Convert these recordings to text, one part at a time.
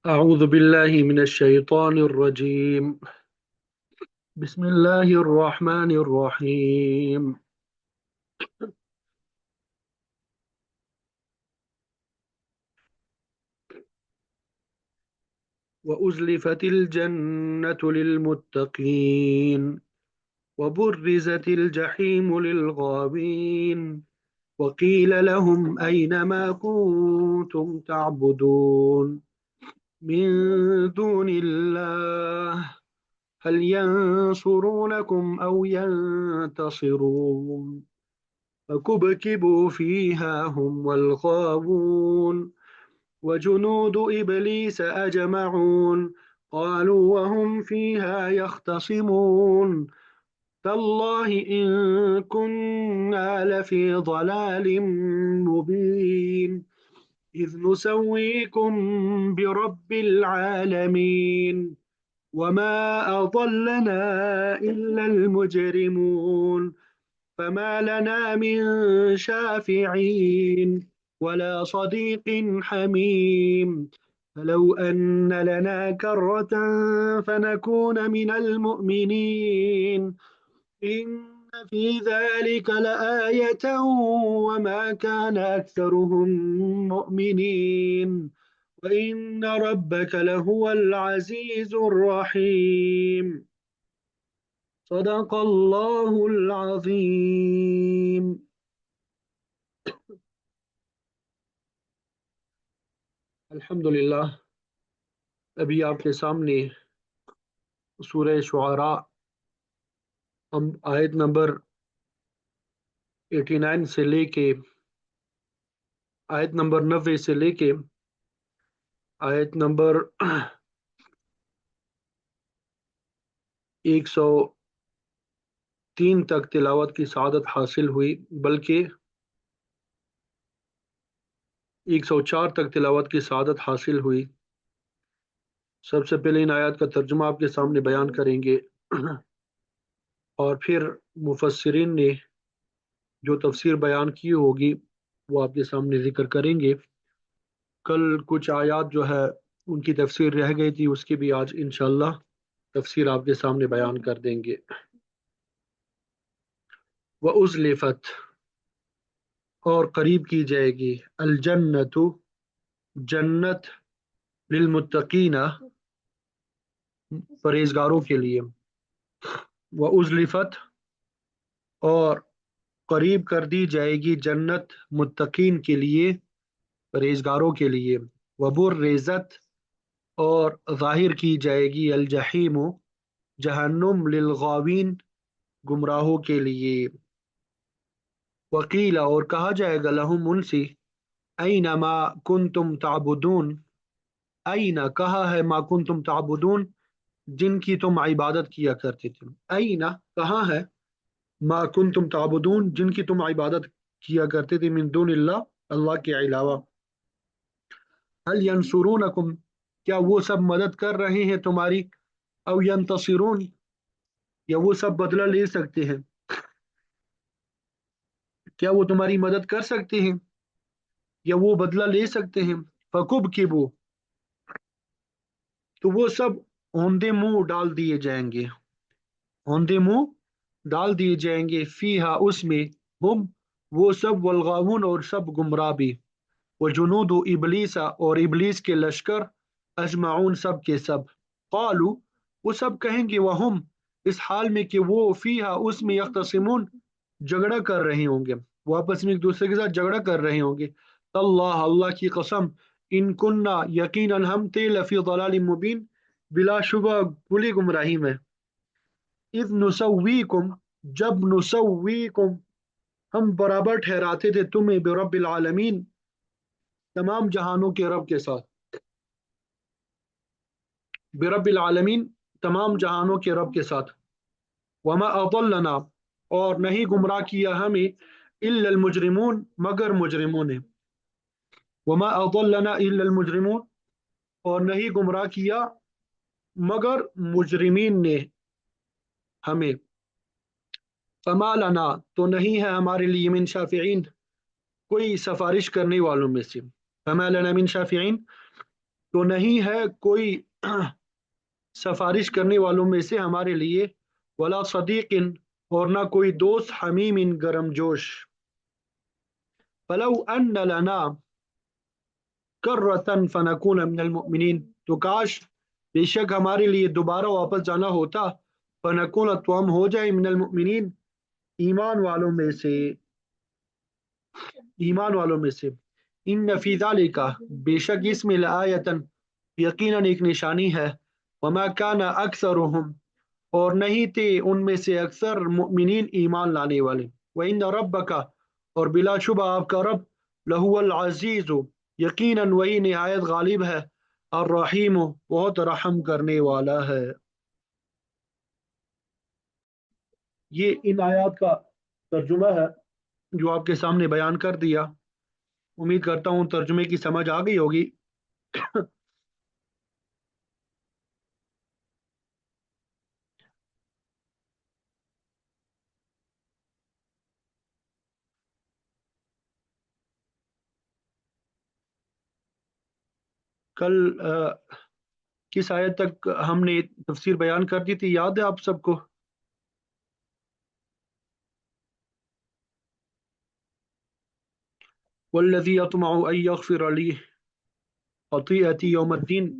أعوذ بالله من الشيطان الرجيم. بسم الله الرحمن الرحيم. وأزلفت الجنة للمتقين وبرزت الجحيم للغاوين وقيل لهم أين ما كنتم تعبدون من دون الله هل ينصرونكم أو ينتصرون فكبكبوا فيها هم والغاوون وجنود إبليس أجمعون قالوا وهم فيها يختصمون تالله إن كنا لفي ضلال مبين إذ نسويكم برب العالمين وما أضلنا إلا المجرمون فما لنا من شافعين ولا صديق حميم فلو أن لنا كرة فنكون من المؤمنين إن في ذلك لآية وما كان أكثرهم مؤمنين وإن ربك لهو العزيز الرحيم. صدق الله العظيم. الحمدللہ، ابھی آپ کے سامنے سورہ شعراء ہم آیت نمبر 89 سے لے کے آیت نمبر 90 سے لے کے آیت نمبر 103 تک تلاوت کی سعادت حاصل ہوئی، بلکہ 104 تک تلاوت کی سعادت حاصل ہوئی۔ سب سے پہلے ان آیات کا ترجمہ آپ کے سامنے بیان کریں گے اور پھر مفسرین نے جو تفسیر بیان کی ہوگی وہ آپ کے سامنے ذکر کریں گے۔ کل کچھ آیات جو ہے ان کی تفسیر رہ گئی تھی، اس کی بھی آج انشاءاللہ تفسیر آپ کے سامنے بیان کر دیں گے۔ وَأُزْلِفَتْ، اور قریب کی جائے گی، الجنت، جنت، للمتقین، پرہیزگاروں کے لیے، وَأُزْلِفَتْ، اور قریب کر دی جائے گی جنت متقین کے لیے، پرہیزگاروں کے لیے، وبرزت، اور ظاہر کی جائے گی، الجحیم، جہنم، للغاوین، گمراہوں کے لیے، وقیل، اور کہا جائے گا، لہم، ان سے، این ما کنتم تعبدون، این، کہا ہے، ما کنتم تعبدون، جن کی تم عبادت کیا کرتے تھے، این، کہاں ہے، ما کنتم تعبدون، جن کی تم عبادت کیا کرتے تھے، من دون اللہ، اللہ کے علاوہ، هل ینصرونکم، کیا وہ سب مدد کر رہے ہیں تمہاری، او ینتصرون، یا وہ سب بدلہ لے سکتے ہیں، کیا وہ تمہاری مدد کر سکتے ہیں یا وہ بدلہ لے سکتے ہیں، فکبکبو، تو وہ سب اوندے منہ ڈال دیے جائیں گے، اوندے منہ ڈال دیے جائیں گے، فیہا، اس میں، ہم، وہ سب، والغاوون، اور سب گمراہ بھی، وجنود ابلیس، اور ابلیس کے لشکر، اجمعون، سب کے سب، قالو، وہ سب کہیں گے، وہم، اس حال میں کہ وہ، فیہا، اس میں، یختصمون، جھگڑا کر رہے ہوں گے، وہ آپس میں ایک دوسرے کے ساتھ جھگڑا کر رہے ہوں گے، اللہ، اللہ کی قسم، ان کننا، یقیناً ہم تھے، لفی ضلال مبین، بلا شبہ کھلی گمراہی میں، اذ نسویکم، جب نسویکم، ہم برابر ٹھہراتے تھے تمہیں، برب العالمین، تمام جہانوں کے رب کے ساتھ، برب العالمین، تمام جہانوں کے رب کے ساتھ، وما اضلنا، اور نہیں گمراہ کیا ہمیں، الا المجرمون، مگر مجرموں نے، وما اضلنا الا المجرمون، اور نہیں گمراہ کیا مگر مجرمین نے ہمیں، فما لنا، تو نہیں ہے ہمارے لیے، من شافعین، کوئی سفارش کرنے والوں میں سے، فما لنا من شافعین، تو نہیں ہے کوئی سفارش کرنے والوں میں سے ہمارے لیے، ولا صدیق، اور نہ کوئی دوست، حمیم گرم جوش، فلو ان لنا کرۃ فنکون من المؤمنین، تو کاش بے شک ہمارے لیے دوبارہ واپس جانا ہوتا، فنکون تو ہم ہو جائیں من المؤمنین ایمان والوں میں سے، ایمان والوں میں سے، ان فی ذالک، بے شک اس میں لآیتن، یقیناً ایک نشانی ہے، وما کان اکثرهم، اور نہیں تھے ان میں سے اکثر مؤمنین ایمان لانے والے، وَإِنَّ رَبَّكَ، اور بلا شبہ آپ کا رب، لَهُوَ الْعَزِيزُ، یقیناً وہی نہایت غالب ہے، الرحیم، بہت رحم کرنے والا ہے۔ یہ ان آیات کا ترجمہ ہے جو آپ کے سامنے بیان کر دیا، امید کرتا ہوں ترجمے کی سمجھ آ گئی ہوگی۔ کل کس آیت تک ہم نے تفسیر بیان کر دی تھی، یاد ہے آپ سب کو؟ والذی اطمع ان یغفر لی خطیئتی یوم الدین،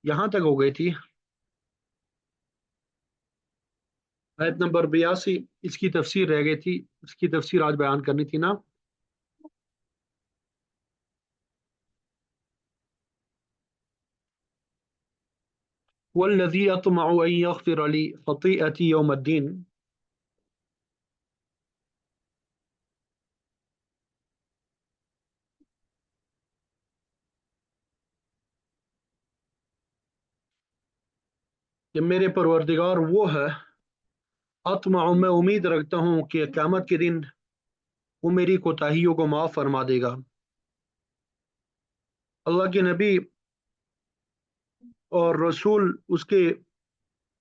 یہاں تک ہو گئی تھی آیت نمبر 82، اس کی تفسیر رہ گئی تھی، اس کی تفسیر آج بیان کرنی تھی نا۔ والذی اطمع ان یغفر لی خطیئتی یوم الدین، کہ میرے پروردگار وہ ہے، اطمع، میں امید رکھتا ہوں کہ قیامت کے دن وہ میری کوتاہیوں کو معاف فرما دے گا۔ اللہ کے نبی اور رسول اس کے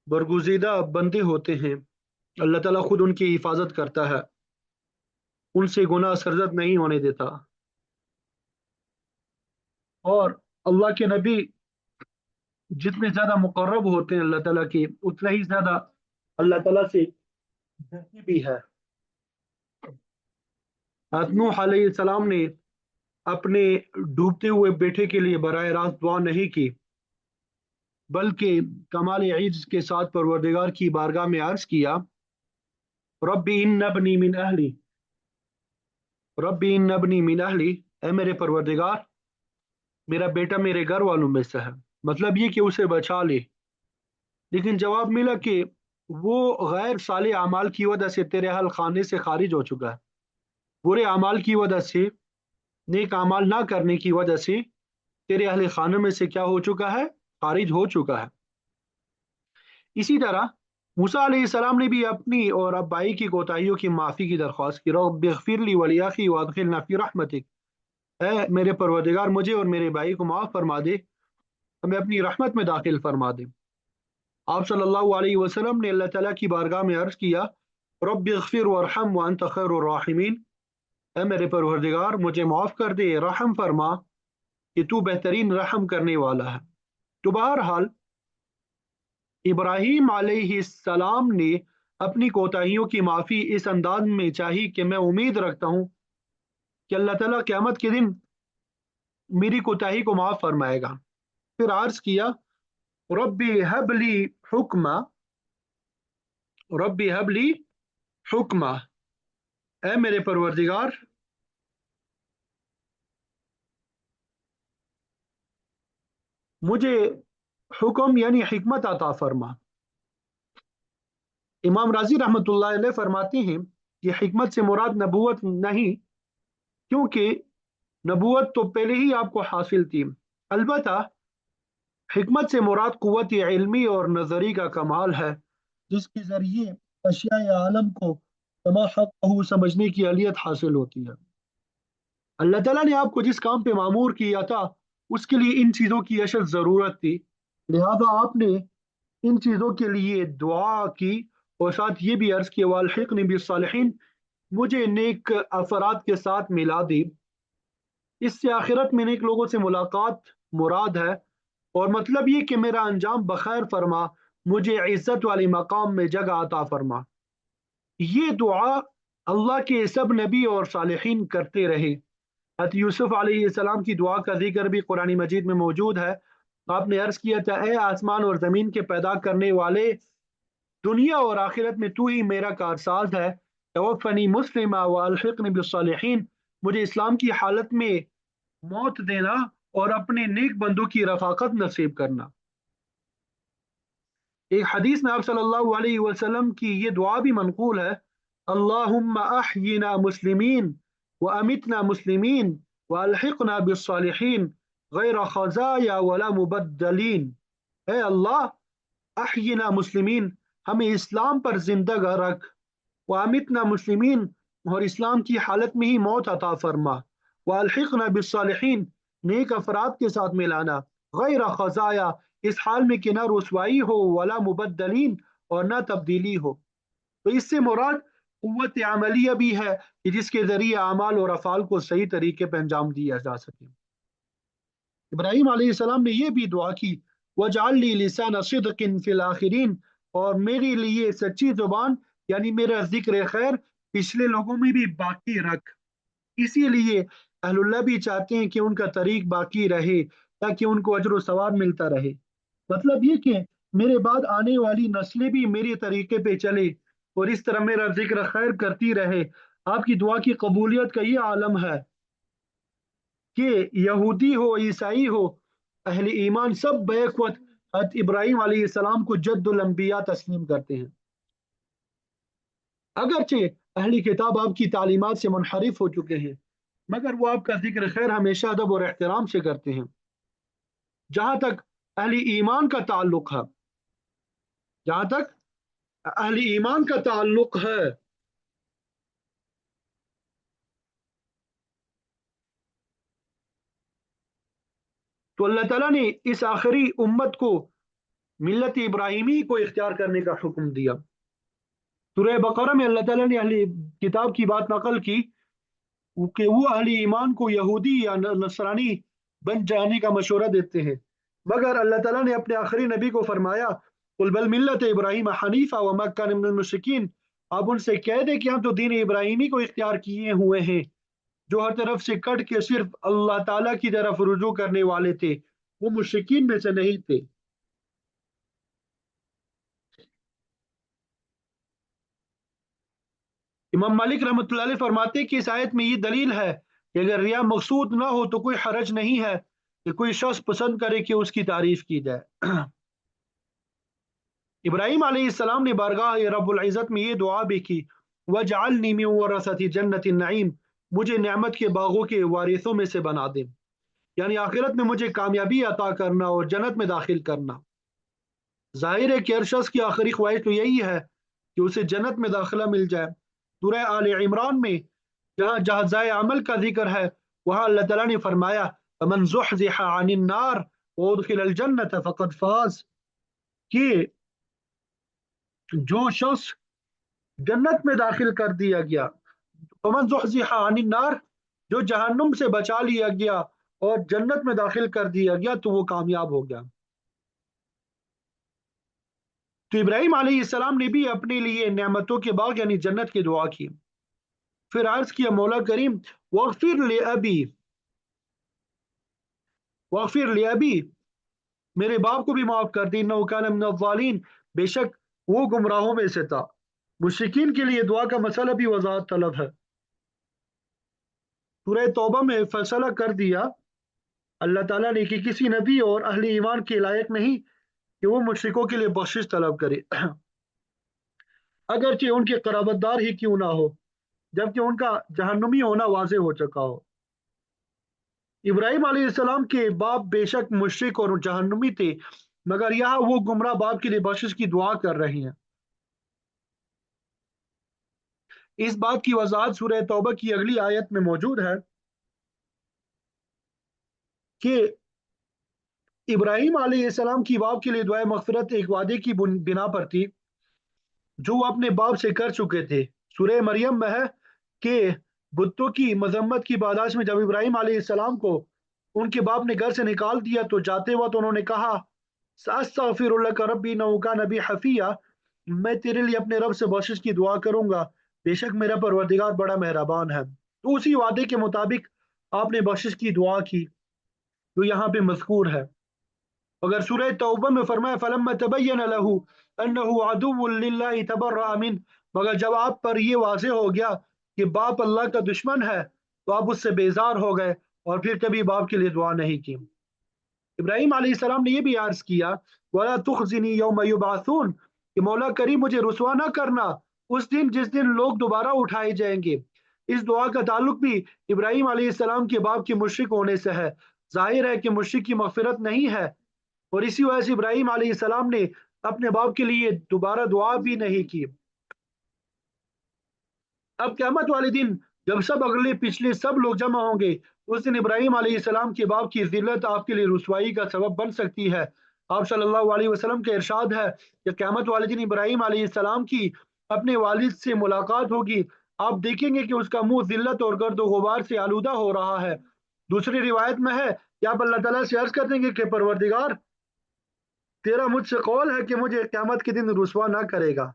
برگزیدہ بندے ہوتے ہیں، اللہ تعالیٰ خود ان کی حفاظت کرتا ہے، ان سے گناہ سرزد نہیں ہونے دیتا، اور اللہ کے نبی جتنے زیادہ مقرب ہوتے ہیں اللہ تعالیٰ کے، اتنا ہی زیادہ اللہ تعالیٰ سے ڈرتے بھی ہے۔ حضرت نوح علیہ السلام نے اپنے ڈوبتے ہوئے بیٹے کے لیے براہ راست دعا نہیں کی، بلکہ کمال عجز کے ساتھ پروردگار کی بارگاہ میں عرض کیا، رب ان ابنی من اہلی، رب ان ابنی من اہلی، اے میرے پروردگار میرا بیٹا میرے گھر والوں میں سے ہے، مطلب یہ کہ اسے بچا لے، لیکن جواب ملا کہ وہ غیر صالح اعمال کی وجہ سے تیرے اہل خانے سے خارج ہو چکا ہے، برے اعمال کی وجہ سے، نیک اعمال نہ کرنے کی وجہ سے تیرے اہل خانے میں سے کیا ہو چکا ہے؟ خارج ہو چکا ہے۔ اسی طرح موسیٰ علیہ السلام نے بھی اپنی اور ابائی کی کوتاہیوں کی معافی کی درخواست کی، رب اغفر لی ولی اخی وادخلنا فی رحمتک، اے میرے پروردگار مجھے اور میرے بھائی کو معاف فرما دے، ہمیں اپنی رحمت میں داخل فرما دے۔ آپ صلی اللہ علیہ وسلم نے اللہ تعالیٰ کی بارگاہ میں عرض کیا، رب اغفر وارحم وانت خیر الراحمین، اے میرے پروردگار مجھے معاف کر دے، رحم فرما کہ تو بہترین رحم کرنے والا ہے۔ تو بہرحال ابراہیم علیہ السلام نے اپنی کوتاہیوں کی معافی اس انداز میں چاہی کہ میں امید رکھتا ہوں کہ اللہ تعالیٰ قیامت کے دن میری کوتاہی کو معاف فرمائے گا۔ پھر عرض کیا، ربی حب لی حکما، ربی حب لی حکما، اے میرے پروردگار مجھے حکم یعنی حکمت عطا فرما۔ امام راضی رحمۃ اللہ علیہ فرماتے ہیں کہ حکمت سے مراد نبوت نہیں، کیونکہ نبوت تو پہلے ہی آپ کو حاصل تھی، البتہ حکمت سے مراد قوت علمی اور نظری کا کمال ہے، جس کے ذریعے اشیاء عالم کو کما حقہ سمجھنے کی اہلیت حاصل ہوتی ہے۔ اللہ تعالیٰ نے آپ کو جس کام پہ معمور کیا تھا اس کے لیے ان چیزوں کی اشد ضرورت تھی، لہذا آپ نے ان چیزوں کے لیے دعا کی، اور ساتھ یہ بھی عرض کیا، والحقنی بالصالحین، مجھے نیک افراد کے ساتھ ملا دی۔ اس سے آخرت میں نیک لوگوں سے ملاقات مراد ہے، اور مطلب یہ کہ میرا انجام بخیر فرما، مجھے عزت والی مقام میں جگہ عطا فرما۔ یہ دعا اللہ کے سب نبی اور صالحین کرتے رہے۔ حضرت یوسف علیہ السلام کی دعا کا ذکر بھی قرآن مجید میں موجود ہے۔ آپ نے عرض کیا تھا، اے آسمان اور زمین کے پیدا کرنے والے، دنیا اور آخرت میں تو ہی میرا کارساز ہے، توفنی مسلمہ والحقنی بالصالحین، مجھے اسلام کی حالت میں موت دینا اور اپنے نیک بندوں کی رفاقت نصیب کرنا۔ ایک حدیث میں آپ صلی اللہ علیہ وسلم کی یہ دعا بھی منقول ہے، اللہم احینا مسلمین وامتنا مسلمین والحقنا بالصالحین غیر خزایا ولا مبدلین۔ اے اللہ، احینا مسلمین، ہمیں اسلام پر زندہ رکھ، وامتنا مسلمین، اور اسلام کی حالت میں ہی موت عطا فرما، والحقنا بالصالحین، نیک افراد کے ساتھ ملانا، غیر خزایا، اس حال میں کہ نہ رسوائی ہو، ولا مبدلین، اور نہ تبدیلی ہو۔ تو اس سے مراد قوت عملیہ بھی ہے کہ جس کے ذریعے اعمال اور افعال کو صحیح طریقے پہ انجام دیا جا سکے۔ ابراہیم علیہ السلام نے یہ بھی دعا کی، وَاجْعَلْ لِي لِسَانَ صِدْقٍ فِي الْآخِرِينَ، اور میرے لیے سچی زبان یعنی میرا ذکر خیر پچھلے لوگوں میں بھی باقی رکھ۔ اسی لیے اہل اللہ بھی چاہتے ہیں کہ ان کا طریق باقی رہے تاکہ ان کو اجر و ثواب ملتا رہے۔ مطلب یہ کہ میرے بعد آنے والی نسلیں بھی میرے طریقے پہ چلے اور اس طرح میرا ذکر خیر کرتی رہے۔ آپ کی دعا کی قبولیت کا یہ عالم ہے کہ یہودی ہو، عیسائی ہو، اہل ایمان سب بیک وقت حضرت ابراہیم علیہ السلام کو جد الانبیاء تسلیم کرتے ہیں، اگرچہ اہلی کتاب آپ کی تعلیمات سے منحرف ہو چکے ہیں، مگر وہ آپ کا ذکر خیر ہمیشہ ادب اور احترام سے کرتے ہیں۔ جہاں تک اہل ایمان کا تعلق ہے، جہاں تک اہل ایمان کا تعلق ہے، تو اللہ تعالیٰ نے اس آخری امت کو ملت ابراہیمی کو اختیار کرنے کا حکم دیا۔ سورہ بقرہ میں اللہ تعالیٰ نے اہل کتاب کی بات نقل کی کہ وہ اہل ایمان کو یہودی یا نصرانی بن جانے کا مشورہ دیتے ہیں، مگر اللہ تعالیٰ نے اپنے آخری نبی کو فرمایا، قل بل ملت ابراہیم حنیفہ وما کان من المشرکین، آپ ان سے کہہ دیں کہ ہم تو دین ابراہیمی کو اختیار کیے ہوئے ہیں، جو ہر طرف سے کٹ کے صرف اللہ تعالیٰ کی طرف رجوع کرنے والے تھے، وہ مشرکین میں سے نہیں تھے۔ امام مالک رحمۃ اللہ علیہ فرماتے ہیں کہ اس آیت میں یہ دلیل ہے کہ اگر ریا مقصود نہ ہو تو کوئی حرج نہیں ہے کہ کوئی شخص پسند کرے کہ اس کی تعریف کی جائے۔ ابراہیم علیہ السلام نے بارگاہ رب العزت میں یہ دعا بھی کی، وَجْعَلْنِي مِن وَرَثَةِ جَنَّةِ النَّعِيمِ، مجھے نعمت کے باغوں کے وارثوں میں سے بنا دے، یعنی آخرت میں مجھے کامیابی عطا کرنا اور جنت میں داخل کرنا۔ ظاہر ہے کہ ہر شخص کی آخری خواہش تو یہی ہے کہ اسے جنت میں داخلہ مل جائے۔ سورہ آل عمران میں جہاں جزائے عمل کا ذکر ہے، وہاں اللہ تعالیٰ نے فرمایا، فَمَنْ زُحْزِحَ عَنِ النَّارِ وَأُدْخِلَ الْجَنَّةَ فَقَدْ فَازَ، کہ جو شخص جنت میں داخل کر دیا گیا، فَمَنْ زُحْزِحَ عَنِ النَّارِ، جو جہنم سے بچا لیا گیا اور جنت میں داخل کر دیا گیا تو وہ کامیاب ہو گیا۔ تو ابراہیم علیہ السلام نے بھی اپنے لیے نعمتوں کے باغ یعنی جنت کی دعا کی۔ پھر عرض کیا، مولا کریم وغفر لأبی، وغفر لأبی، میرے باپ کو بھی معاف کر دی، انہ کان من الضالین، بے شک وہ گمراہوں میں سے تھا۔ مشرکین کے لیے دعا کا مسئلہ بھی وضاحت طلب ہے۔ سورہ توبہ میں فیصلہ کر دیا اللہ تعالیٰ نے کہ کسی نبی اور اہل ایمان کے لائق نہیں کہ وہ مشرکوں کے لیے بخشش طلب کرے، اگرچہ ان کے قرابت دار ہی کیوں نہ ہو، جبکہ ان کا جہنمی ہونا واضح ہو چکا ہو۔ ابراہیم علیہ السلام کے باپ بے شک مشرک اور جہنمی تھے، مگر یہاں وہ گمراہ باپ کے لیے بخشش کی دعا کر رہے ہیں۔ اس بات کی وضاحت سورہ توبہ کی اگلی آیت میں موجود ہے کہ ابراہیم علیہ السلام کی باپ کے لیے دعائے مغفرت ایک وعدے کی بنا پر تھی جو وہ اپنے باپ سے کر چکے تھے۔ سورہ مریم میں ہے کہ بتوں کی مذمت کی پاداش میں جب ابراہیم علیہ السلام کو ان کے باپ نے گھر سے نکال دیا تو جاتے وقت انہوں نے کہا استغفر لک ربی انہ کان بی حفیہ، میں تیرے لیے اپنے رب سے بخشش کی دعا کروں گا، بے شک میرا پروردگار بڑا مہربان ہے۔ تو اسی وعدے کے مطابق آپ نے بخشش کی دعا کی جو یہاں پہ مذکور ہے۔ اگر سورہ توبہ میں فرمایا فلما تبین له انه عدو للہ تبرأ من، مگر جب آپ پر یہ واضح ہو گیا کہ باپ اللہ کا دشمن ہے تو آپ اس سے بیزار ہو گئے اور پھر کبھی باپ کے لیے دعا نہیں کی۔ ابراہیم علیہ السلام نے یہ بھی عرض کیا وَلَا تُخْزِنِي يَوْمَ يُبْعَثُونَ کہ مولا کریم مجھے رسوا نہ کرنا اس دن جس دن لوگ دوبارہ اٹھائے جائیں گے۔ اس دعا کا تعلق بھی ابراہیم علیہ السلام کے باپ کے مشرک ہونے سے ہے۔ ظاہر ہے کہ مشرک کی مغفرت نہیں ہے اور اسی وجہ سے ابراہیم علیہ السلام نے اپنے باپ کے لیے دوبارہ دعا بھی نہیں کی۔ اب قیامت والے دن جب سب اگلے پچھلے سب لوگ جمع ہوں گے اس دن ابراہیم علیہ السلام کے باپ کی ذلت آپ کے لیے رسوائی کا سبب بن سکتی ہے۔ آپ صلی اللہ علیہ وسلم کا ارشاد ہے کہ قیامت والے دن ابراہیم علیہ السلام کی اپنے والد سے ملاقات ہوگی، آپ دیکھیں گے کہ اس کا منہ ذلت اور گرد و غبار سے آلودہ ہو رہا ہے۔ دوسری روایت میں ہے کہ آپ اللہ تعالیٰ سے عرض کر دیں گے کہ پروردگار تیرا مجھ سے قول ہے کہ مجھے قیامت کے دن رسوا نہ کرے گا۔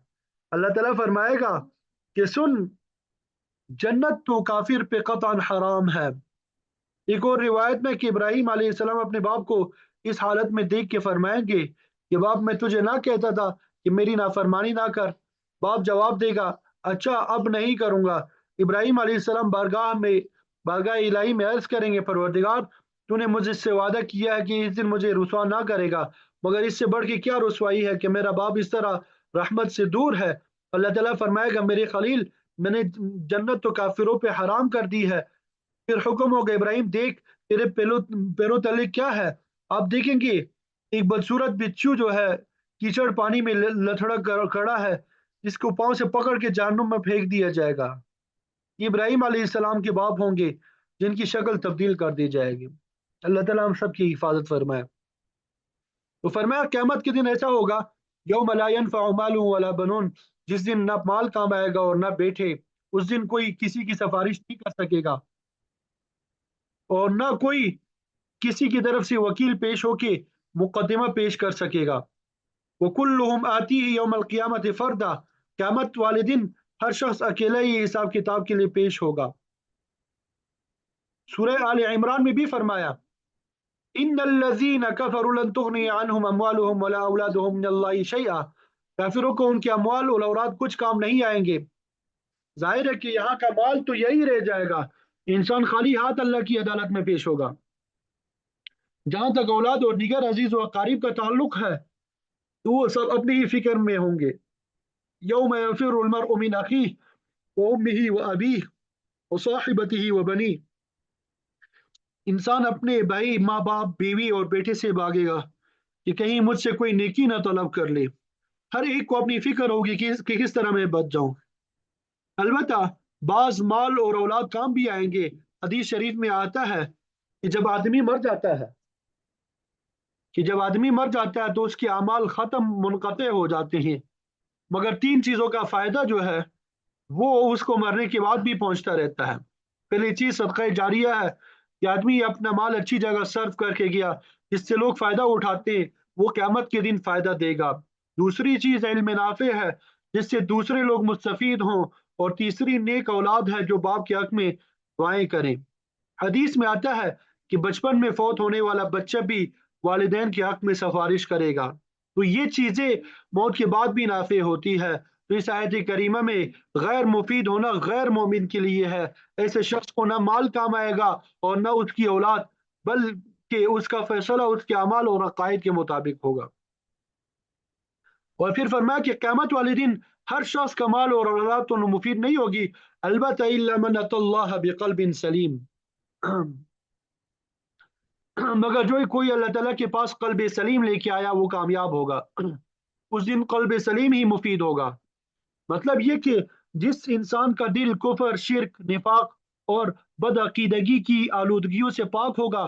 اللہ تعالیٰ فرمائے گا کہ سن، جنت تو کافر پہ قطعا حرام ہے۔ ایک اور روایت میں کہ ابراہیم علیہ السلام اپنے باپ کو اس حالت میں دیکھ کے فرمائیں گے کہ باپ میں تجھے نہ کہتا تھا کہ میری نافرمانی نہ کر۔ باپ جواب دے گا اچھا اب نہیں کروں گا۔ ابراہیم علیہ السلام بارگاہ الہی میں عرض کریں گے پروردگار تو نے مجھ سے وعدہ کیا ہے کہ اس دن مجھے رسوا نہ کرے گا، مگر اس سے بڑھ کے کیا رسوائی ہے کہ میرا باپ اس طرح رحمت سے دور ہے۔ اللہ تعالیٰ فرمائے گا میرے خلیل میں نے جنت تو کافروں پہ حرام کر دی ہے۔ پھر حکم ہوگا ابراہیم دیکھ تیرے پیروں تلے کیا ہے؟ آپ دیکھیں گے ایک بدصورت بچھو جو ہے کیچڑ پانی میں لتھڑا کھڑا ہے جس کو پاؤں سے پکڑ کے جہنم میں پھینک دیا جائے گا۔ یہ ابراہیم علیہ السلام کے باپ ہوں گے جن کی شکل تبدیل کر دی جائے گی۔ اللہ تعالیٰ ہم سب کی حفاظت فرمائے۔ تو فرمایا قیامت کے دن ایسا ہوگا یوم لا ينفع مال ولا بنون، جس دن نہ مال کام آئے گا اور نہ بیٹے، اس دن کوئی کسی کی سفارش نہیں کر سکے گا اور نہ کوئی کسی کی طرف سے وکیل پیش ہو کے مقدمہ پیش کر سکے گا۔ وَكُلُّهُمْ آتِيهِ يَوْمَ الْقِيَامَةِ فَرْدًا، قیامت والے دن ہر شخص اکیلا ہی حساب کتاب کے لیے پیش ہوگا۔ سورہ آل عمران میں بھی فرمایا ان الذین کفروا لن تغنی عنہم اموالہم ولا اولادہم من اللہ شیئا، کافروں کو ان کے اموال اور اولاد کچھ کام نہیں آئیں گے۔ ظاہر ہے کہ یہاں کا مال تو یہی رہ جائے گا، انسان خالی ہاتھ اللہ کی عدالت میں پیش ہوگا۔ جہاں تک اولاد اور دیگر عزیز و اقارب کا تعلق ہے تو وہ سب اپنی ہی فکر میں ہوں گے۔ یوم یفر المرء من اخیہ وامہ وابیہ وصاحبتہ وبنیہ، انسان اپنے بھائی، ماں باپ، بیوی اور بیٹے سے بھاگے گا کہ کہیں مجھ سے کوئی نیکی نہ طلب کر لے۔ ہر ایک کو اپنی فکر ہوگی کہ کس طرح میں بچ جاؤں۔ البتہ بعض مال اور اولاد کام بھی آئیں گے۔ حدیث شریف میں آتا ہے کہ جب آدمی مر جاتا ہے تو اس کے اعمال ختم منقطع ہو جاتے ہیں، مگر تین چیزوں کا فائدہ جو ہے وہ اس کو مرنے کے بعد بھی پہنچتا رہتا ہے۔ پہلی چیز صدقہ جاریہ ہے کہ آدمی اپنا مال اچھی جگہ صرف کر کے گیا جس سے لوگ فائدہ اٹھاتے ہیں، وہ قیامت کے دن فائدہ دے گا۔ دوسری چیز علم نافع ہے جس سے دوسرے لوگ مستفید ہوں، اور تیسری نیک اولاد ہے جو باپ کے حق میں دعائیں کریں۔ حدیث میں آتا ہے کہ بچپن میں فوت ہونے والا بچہ بھی والدین کے حق میں سفارش کرے گا، تو یہ چیزیں موت کے بعد بھی نافع ہوتی ہے۔ تو اس آیت کریمہ میں غیر مفید ہونا غیر مومن کے لیے ہے، ایسے شخص کو نہ مال کام آئے گا اور نہ اس کی اولاد، بلکہ اس کا فیصلہ اس کے اعمال اور عقائد کے مطابق ہوگا۔ اور پھر فرمایا کہ قیامت والے دن ہر شخص کا مال اور اولاد تو مفید نہیں ہوگی، البتہ الا من اتى اللہ بقلب سلیم، مگر جو کوئی اللہ تعالیٰ کے پاس قلب سلیم لے کے آیا وہ کامیاب ہوگا۔ اس دن قلب سلیم ہی مفید ہوگا، مطلب یہ کہ جس انسان کا دل کفر، شرک، نفاق اور بدعقیدگی کی آلودگیوں سے پاک ہوگا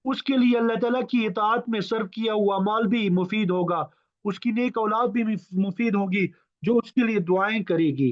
اس کے لیے اللہ تعالیٰ کی اطاعت میں صرف کیا ہوا مال بھی مفید ہوگا، اس کی نیک اولاد بھی مفید ہوگی جو اس کے لیے دعائیں کرے گی۔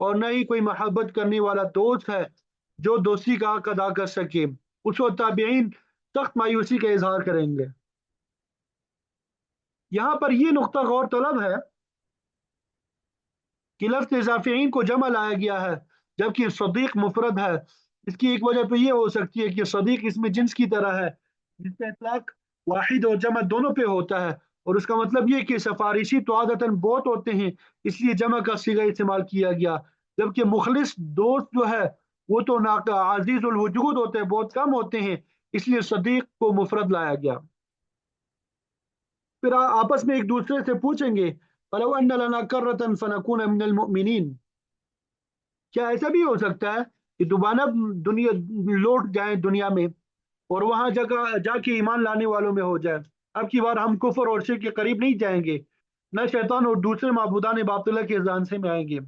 اور نہ ہی کوئی محبت کرنے والا دوست ہے جو دوستی کا حق ادا کر سکے۔ اس وقت تابعین سخت مایوسی کا اظہار کریں گے۔ یہاں پر یہ نقطہ غور طلب ہے کہ لفظ اضافیین کو جمع لایا گیا ہے جبکہ صدیق مفرد ہے۔ اس کی ایک وجہ تو یہ ہو سکتی ہے کہ صدیق اس میں جنس کی طرح ہے جس پہ اطلاق واحد اور جمع دونوں پہ ہوتا ہے، اور اس کا مطلب یہ کہ سفارشی تو عادتاً بہت ہوتے ہیں، اس لیے جمع کا صیغہ استعمال کیا گیا، جبکہ مخلص دوست جو ہے وہ تو عزیز الوجود ہوتے ہیں، بہت کم ہوتے ہیں، اس لیے صدیق کو مفرد لایا گیا۔ پھر آپس میں ایک دوسرے سے پوچھیں گے فَلَوْ أَنَّ لَنَا كَرَّةً فَنَكُونَ مِنَ الْمُؤْمِنِينَ، کیا ایسا بھی ہو سکتا ہے کہ دوبارہ دنیا لوٹ جائیں دنیا میں اور وہاں جا کے ایمان لانے والوں میں ہو جائے؟ اب کی بار ہم کفر اور شرک کے قریب نہیں جائیں گے، نہ شیطان اور دوسرے معبودان باطلہ کے جانسے میں آئیں گے،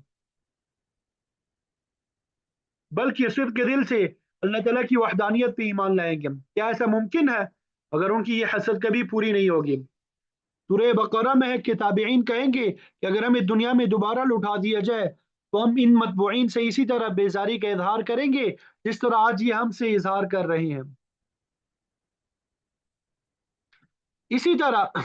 بلکہ صدق کے دل سے اللہ تعالیٰ کی وحدانیت پہ ایمان لائیں گے۔ کیا ایسا ممکن ہے اگر ان کی یہ حسد کبھی پوری نہیں ہوگی؟ سورہ بقرہ میں ہے کہ تابعین کہیں گے کہ اگر ہمیں دنیا میں دوبارہ لوٹا دیا جائے تو ہم ان متبوعین سے اسی طرح بیزاری کا اظہار کریں گے جس طرح آج یہ ہم سے اظہار کر رہے ہیں۔ اسی طرح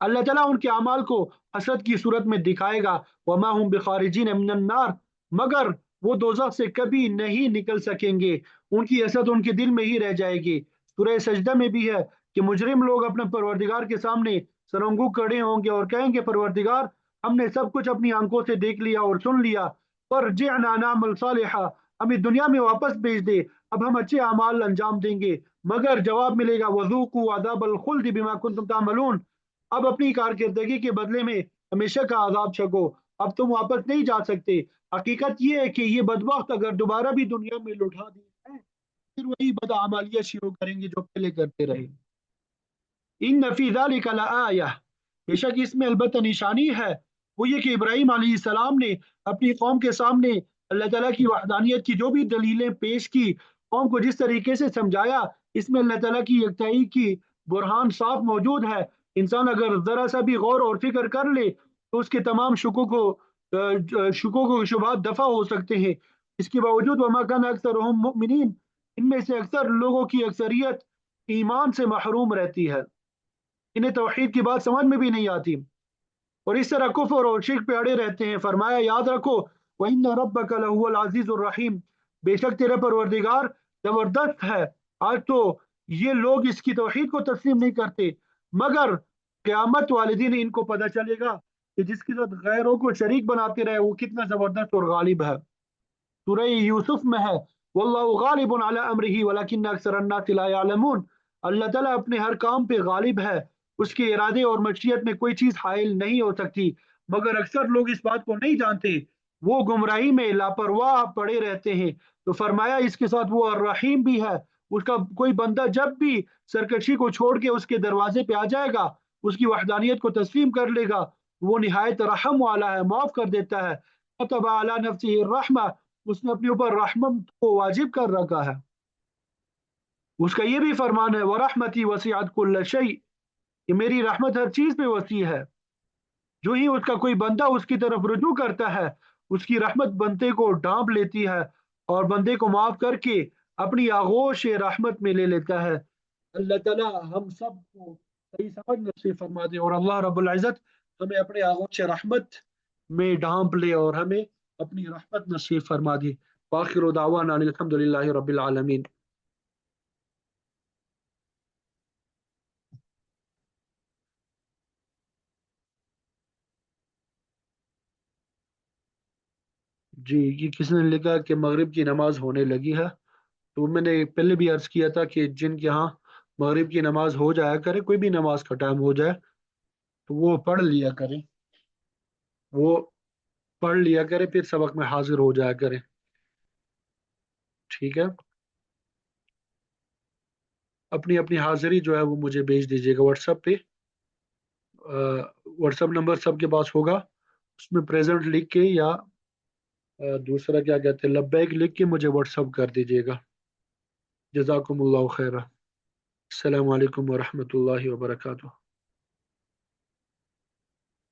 اللہ تعالیٰ ان کے اعمال کو حسد کی صورت میں دکھائے گا، وما هم بخارجین من النار، مگر وہ دوزخ سے کبھی نہیں نکل سکیں گے، ان کی حسد ان کے دل میں ہی رہ جائے گی۔ سورہ سجدہ میں بھی ہے کہ مجرم لوگ اپنے پروردگار کے سامنے سرنگو کھڑے ہوں گے اور کہیں گے پروردگار ہم نے سب کچھ اپنی آنکھوں سے دیکھ لیا اور سن لیا، پر جعنا نعمل صالحا، ہمیں دنیا میں واپس بھیج دے، اب ہم اچھے اعمال انجام دیں گے، مگر جواب ملے گا وذوقوا عذاب الخلد بما کنتم تعملون، اب اپنی کارکردگی کے بدلے میں ہمیشہ کا عذاب چھکو، اب تم واپس نہیں جا سکتے۔ حقیقت یہ ہے کہ یہ بدبخت اگر دوبارہ بھی دنیا میں لوٹا دیے جائیں پھر وہی بدعمالیاں شروع کریں گے جو پہلے کرتے رہے۔ ان فی ذلک لآیہ، بے شک اس میں البتہ نشانی ہے، وہ یہ کہ ابراہیم علیہ السلام نے اپنی قوم کے سامنے اللہ تعالیٰ کی وحدانیت کی جو بھی دلیلیں پیش کی، قوم کو جس طریقے سے سمجھایا، اس میں اللہ تعالیٰ کی یکتائی کی برہان صاف موجود ہے۔ انسان اگر ذرا سا بھی غور اور فکر کر لے تو اس کے تمام شکوک و شبہات دفع ہو سکتے ہیں۔ اس کے باوجود وما کان اکثرهم مؤمنین، ان میں سے اکثر لوگوں کی اکثریت ایمان سے محروم رہتی ہے، انہیں توحید کی بات سمجھ میں بھی نہیں آتی اور اس طرح کفر اور شرک پہ اڑے رہتے ہیں۔ فرمایا یاد رکھو وَإِنَّ رَبَّكَ لَهُوَ الْعَزِيزُ الرَّحِيمُ، بے شک تیرا پروردگار زبردست ہے۔ آج تو یہ لوگ اس کی توحید کو تسلیم نہیں کرتے، مگر قیامت والے دن ان کو پتہ چلے گا کہ جس کے ساتھ غیروں کو شریک بناتے رہے وہ کتنا زبردست اور غالب ہے۔ سورہ یوسف میں ہے واللہ غالب علی امرہ ولکن اکثر الناس لا یعلمون، اللہ تعالیٰ اپنے ہر کام پہ غالب ہے، اس کے ارادے اور مشیت میں کوئی چیز حائل نہیں ہو سکتی، مگر اکثر لوگ اس بات کو نہیں جانتے، وہ گمراہی میں لاپرواہ پڑے رہتے ہیں۔ تو فرمایا اس کے ساتھ وہ الرحیم بھی ہے، اس کا کوئی بندہ جب بھی سرکشی کو چھوڑ کے اس کے دروازے پہ آ جائے گا، اس کی وحدانیت کو تسلیم کر لے گا، وہ نہایت رحم والا ہے، معاف کر دیتا ہے۔ کتب علی نفسہ الرحمہ، اس نے اپنے اوپر رحمت کو واجب کر رکھا ہے۔ اس کا یہ بھی فرمان ہے وَرَحْمَتِي وَسِعَتْ كُلَّ شَيْءٍ، کہ میری رحمت ہر چیز پہ وسیع ہے۔ جو ہی اس کا کوئی بندہ اس کی طرف رجوع کرتا ہے اس کی رحمت بندے کو ڈھانپ لیتی ہے اور بندے کو معاف کر کے اپنی آغوش رحمت میں لے لیتا ہے۔ اللہ تعالیٰ ہم سب کو صحیح سمجھ نصیب فرما دے اور اللہ رب العزت ہمیں اپنے آغوش رحمت میں ڈھانپ لے اور ہمیں اپنی رحمت نصیب فرما دے۔ وآخر دعوانا ان الحمد للہ رب العالمین۔ جی یہ کسی نے لکھا کہ مغرب کی نماز ہونے لگی ہے، تو میں نے پہلے بھی عرض کیا تھا کہ جن کے ہاں مغرب کی نماز ہو جایا کرے، کوئی بھی نماز کا ٹائم ہو جائے تو وہ پڑھ لیا کریں، وہ پڑھ لیا کرے پھر سبق میں حاضر ہو جایا کرے، ٹھیک ہے؟ اپنی اپنی حاضری جو ہے وہ مجھے بھیج دیجیے گا واٹس ایپ پہ، واٹس ایپ نمبر سب کے پاس ہوگا، اس میں پریزنٹ لکھ کے یا دوسرا کیا کہتے ہیں لبیک لکھ کے مجھے واٹس ایپ کر دیجیے گا۔ جزاکم اللہ خیرہ، السلام علیکم ورحمۃ اللہ وبرکاتہ۔